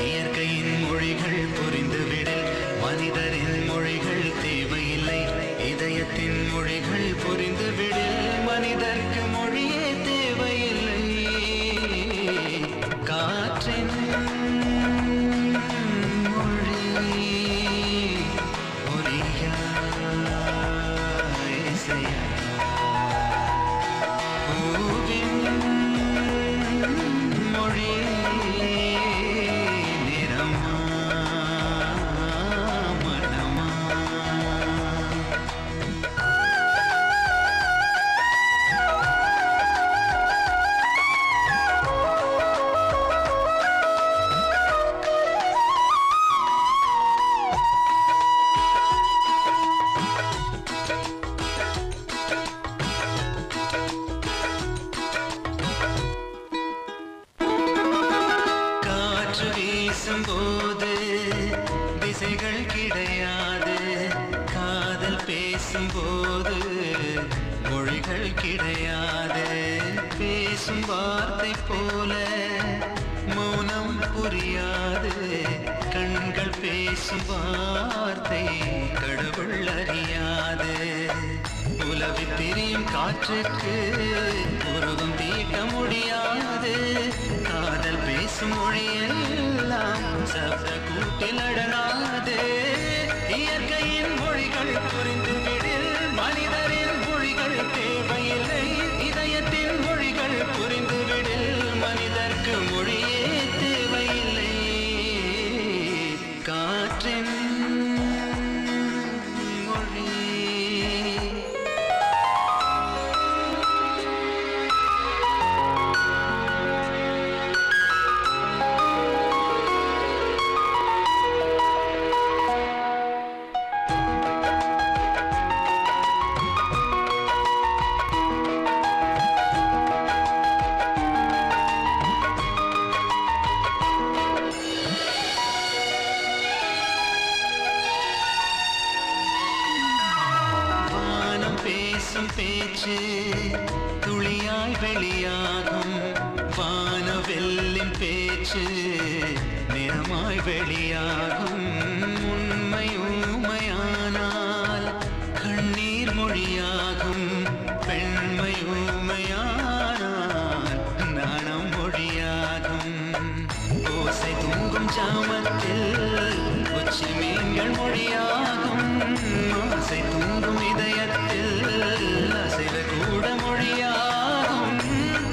இயற்கையின் மொழிகள் புரிந்துவிடில் மனிதரின் மொழிகள் தேவையில்லை. இதயத்தின் மொழிகள் புரிந்துவிடில் மனிதர்க்கு மொழியே தேவையில்லை. காற்றின் மொழி ஒலியா இசையா, பூவின் மொழி நிறமா மனமா. காற்று வீசும்போது திசைகள் கிடையாது. காதல் பேசும்போது மொழிகள் கிடையாது. பேசும் வார்த்தை போல மௌனம் புரியாது. கண்கள் பேசும் வார்த்தை கடவுள் அறியாது. உலவி திரியும் காற்றுக்கு உருவம் தீட்ட முடியாது. காதல் பேசும் மொழியெல்லாம் சப்த கூட்டில் அடங்காது. இயற்கையின் மொழிகள் புரிந்துவிடில் மனிதரின் மொழிகள் தேவையில்லை. இதயத்தின் மொழிகள் புரிந்துவிடில் மனிதர்க்கு மொழியே தேவையில்லை. காற்றின் மொழி பேசும் பேச்சு துளியாய் வெளியாகும். வானவெல்லின் பேச்சு நிறமாய் வெளியாகும். உண்மை ஊமையானால் கண்ணீர் மொழியாகும். பெண்மை ஊமையானால் நாணம் மொழியாகும். ஓசை தூங்கும் ஜாமத்தில் உச்சி மீன்கள் மொழியாகும். ஓசை தூங்கும் இதயத்தில் அசைவ கூட மொழியாகும்.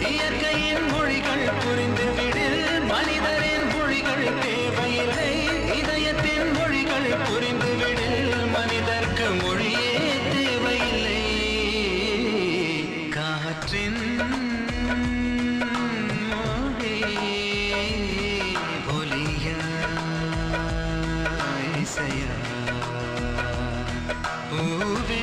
இயற்கையின் மொழிகள் புரிந்துவிடில் மனிதரின் மொழிகள் தேவையில்லை. இதயத்தின் மொழிகள் புரிந்துவிடில் மனிதர்க்கு மொழியே தேவையில்லை. காற்றின் மொழி ஒலியா இசையா, பூவே